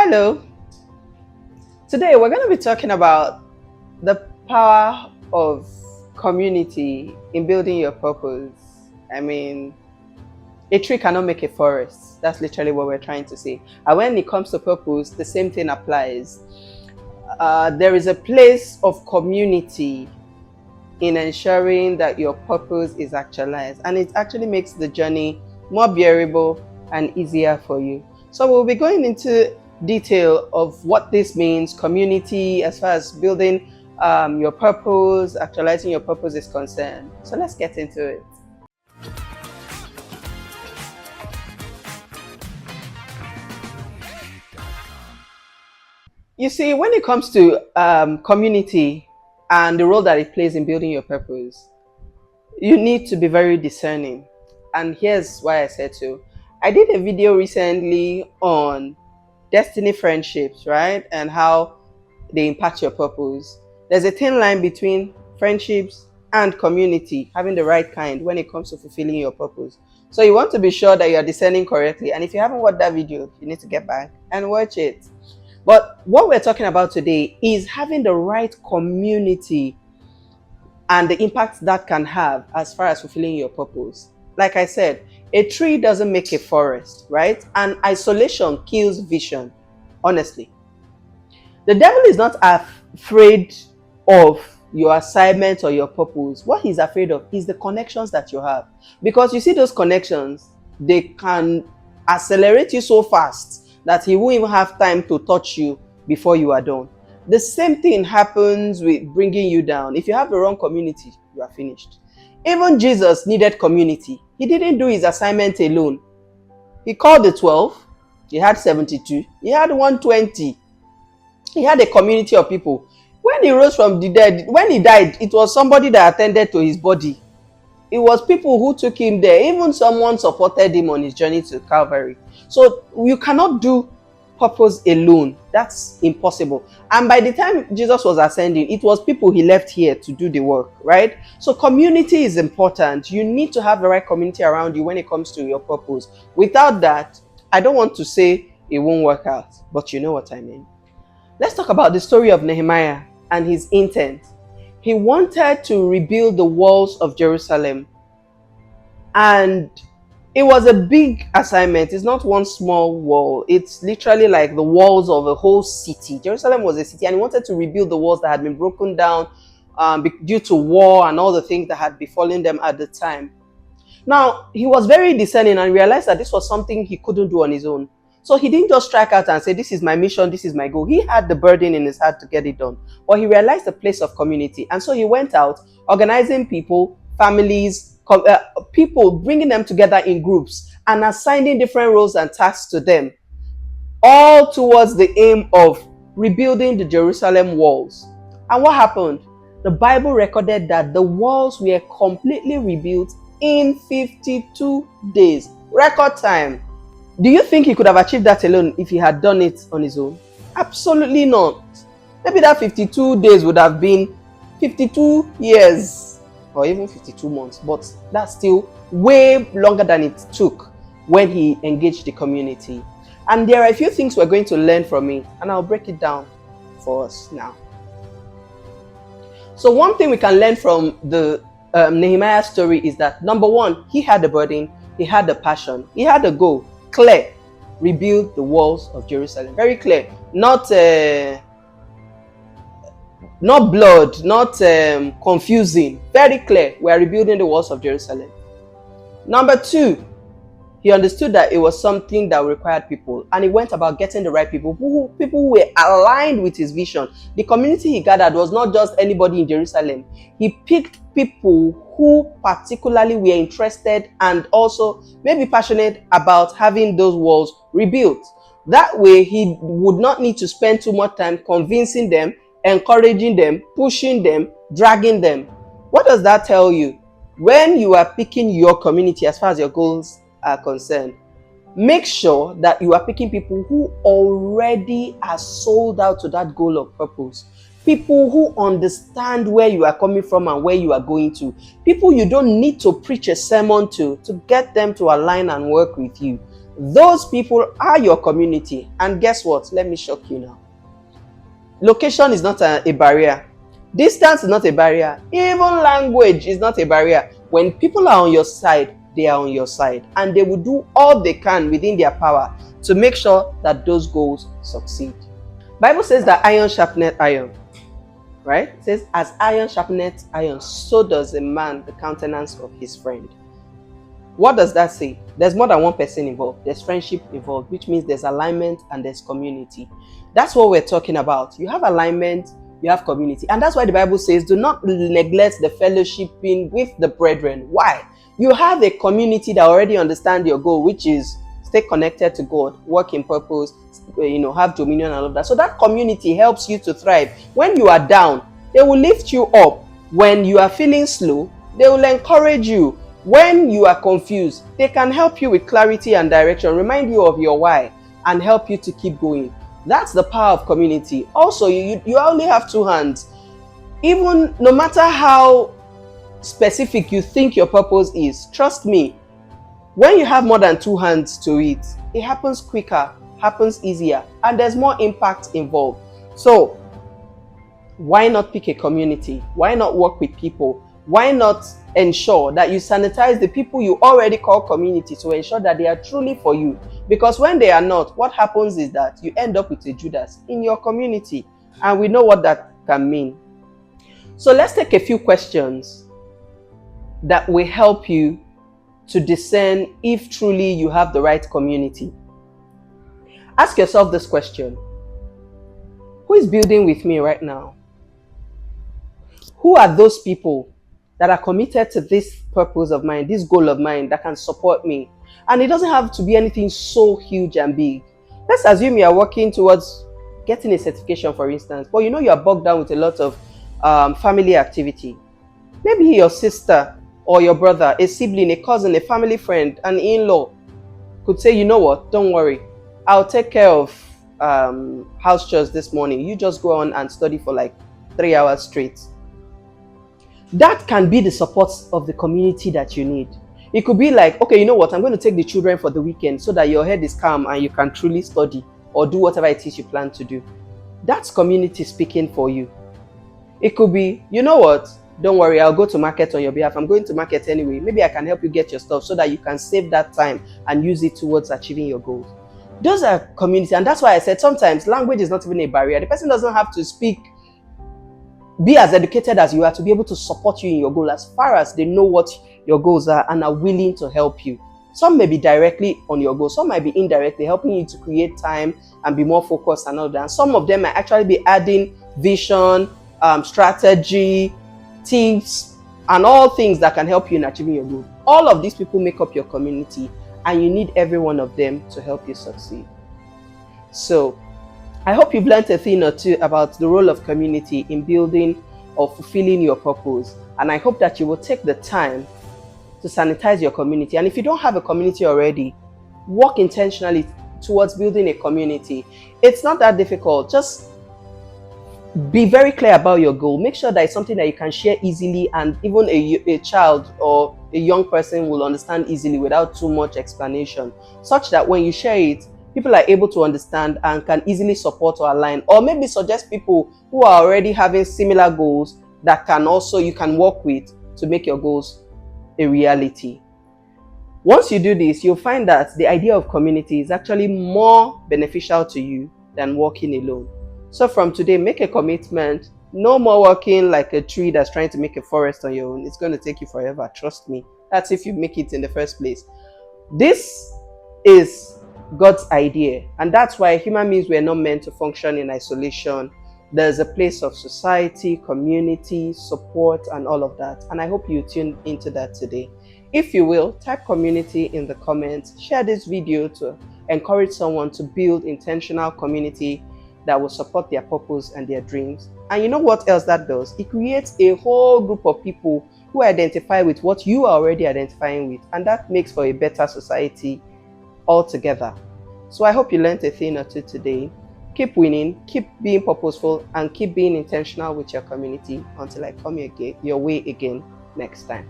Hello. Today we're going to be talking about the power of community in building your purpose. I mean, a tree cannot make a forest. That's literally what we're trying to say. And when it comes to purpose, the same thing applies. There is a place of community in ensuring that your purpose is actualized, and it actually makes the journey more bearable and easier for you. So we'll be going into detail of what this means, community, as far as building your purpose, actualizing your purpose is concerned. So let's get into it. You see, when it comes to community and the role that it plays in building your purpose, you need to be very discerning. And here's why I said so. I did a video recently on destiny friendships, right? And how they impact your purpose. There's a thin line between friendships and community, having the right kind when it comes to fulfilling your purpose. So you want to be sure that you're discerning correctly. And if you haven't watched that video, you need to get back and watch it. But what we're talking about today is having the right community and the impact that can have as far as fulfilling your purpose. Like I said, a tree doesn't make a forest, right? And isolation kills vision, honestly. The devil is not afraid of your assignment or your purpose. What he's afraid of is the connections that you have. Because you see those connections, they can accelerate you so fast that he won't even have time to touch you before you are done. The same thing happens with bringing you down. If you have the wrong community, you are finished. Even Jesus needed community. He didn't do his assignment alone. He called the 12. He had 72. He had 120. He had a community of people. When he rose from the dead, when he died, it was somebody that attended to his body. It was people who took him there. Even someone supported him on his journey to Calvary. So you cannot do purpose alone. That's impossible. And by the time Jesus was ascending, it was people he left here to do the work, right? So community is important. You need to have the right community around you when it comes to your purpose. Without that, I don't want to say it won't work out, but you know what I mean. Let's talk about the story of Nehemiah and his intent. He wanted to rebuild the walls of Jerusalem, and it was a big assignment. It's not one small wall. It's literally like the walls of a whole city. Jerusalem was a city, and he wanted to rebuild the walls that had been broken down due to war and all the things that had befallen them at the time. Now, he was very discerning and realized that this was something he couldn't do on his own. So he didn't just strike out and say, this is my mission, this is my goal. He had the burden in his heart to get it done. But he realized the place of community. And so he went out, organizing people, families, people, bringing them together in groups and assigning different roles and tasks to them, all towards the aim of rebuilding the Jerusalem walls. And what happened? The Bible recorded that the walls were completely rebuilt in 52 days. Record time. Do you think he could have achieved that alone if he had done it on his own? Absolutely not. Maybe that 52 days would have been 52 years or even 52 months, but that's still way longer than it took when he engaged the community. And there are a few things we're going to learn from it, and I'll break it down for us now. So one thing we can learn from the Nehemiah story is that, number one, he had the burden, he had the passion, he had the goal. Clear. Rebuild the walls of Jerusalem. Very clear. Not blood, not confusing. Very clear. We are rebuilding the walls of Jerusalem. Number two, he understood that it was something that required people, and he went about getting the right people who were aligned with his vision. The community he gathered was not just anybody in Jerusalem. He picked people who particularly were interested and also maybe passionate about having those walls rebuilt. That way, he would not need to spend too much time convincing them, encouraging them, pushing them, dragging them. What does that tell you? When you are picking your community as far as your goals are concerned, make sure that you are picking people who already are sold out to that goal of purpose. People who understand where you are coming from and where you are going to. People you don't need to preach a sermon to get them to align and work with you. Those people are your community. And guess what? Let me shock you now. Location is not a barrier. Distance is not a barrier. Even language is not a barrier. When people are on your side, they are on your side. And they will do all they can within their power to make sure that those goals succeed. Bible says that iron sharpeneth iron. Right? It says, as iron sharpeneth iron, so does a man the countenance of his friend. What does that say? There's more than one person involved. There's friendship involved, which means there's alignment and there's community. That's what we're talking about. You have alignment, you have community. And that's why the Bible says, do not neglect the fellowshipping with the brethren. Why? You have a community that already understand your goal, which is stay connected to God, work in purpose, have dominion and all of that. So that community helps you to thrive. When you are down, they will lift you up. When you are feeling slow, they will encourage you. When you are confused, they can help you with clarity and direction, remind you of your why, and help you to keep going. That's the power of community. Also, you only have two hands. Even no matter how specific you think your purpose is, trust me, when you have more than two hands to it, it happens quicker, happens easier, and there's more impact involved. So, why not pick a community? Why not work with people? Why not ensure that you sanitize the people you already call community to ensure that they are truly for you? Because when they are not, what happens is that you end up with a Judas in your community, and we know what that can mean. So let's take a few questions that will help you to discern if truly you have the right community. Ask yourself this question: who is building with me right now? Who are those people that are committed to this purpose of mine, this goal of mine, that can support me? And it doesn't have to be anything so huge and big. Let's assume you are working towards getting a certification, for instance, but you are bogged down with a lot of family activity. Maybe your sister or your brother, a sibling, a cousin, a family friend, an in-law could say, you know what, don't worry, I'll take care of house chores this morning. You just go on and study for like 3 hours straight. That can be the support of the community that you need. It could be like, okay, you know what, I'm going to take the children for the weekend so that your head is calm and you can truly study or do whatever it is you plan to do. That's community speaking for you. It could be, you know what, don't worry, I'll go to market on your behalf. I'm going to market anyway. Maybe I can help you get your stuff so that you can save that time and use it towards achieving your goals. Those are community. And that's why I said sometimes language is not even a barrier. The person doesn't have to be as educated as you are to be able to support you in your goal, as far as they know what your goals are and are willing to help you. Some may be directly on your goal, some might be indirectly helping you to create time and be more focused and all that. And some of them might actually be adding vision, strategy, tips, and all things that can help you in achieving your goal. All of these people make up your community, and you need every one of them to help you succeed. So I hope you've learned a thing or two about the role of community in building or fulfilling your purpose. And I hope that you will take the time to sanitize your community. And if you don't have a community already, work intentionally towards building a community. It's not that difficult. Just be very clear about your goal. Make sure that it's something that you can share easily, and even a child or a young person will understand easily without too much explanation, such that when you share it, people are able to understand and can easily support or align, or maybe suggest people who are already having similar goals that you can work with to make your goals a reality. Once you do this, you'll find that the idea of community is actually more beneficial to you than working alone. So from today, make a commitment. No more working like a tree that's trying to make a forest on your own. It's going to take you forever. Trust me. That's if you make it in the first place. This is God's idea, and that's why human beings were not meant to function in isolation. There's a place of society, community, support, and all of that. And I hope you tune into that today. If you will, type community in the comments. Share this video to encourage someone to build intentional community that will support their purpose and their dreams. And you know what else that does? It creates a whole group of people who identify with what you are already identifying with, and that makes for a better society altogether. So I hope you learned a thing or two today. Keep winning, keep being purposeful, and keep being intentional with your community until I come your way again next time.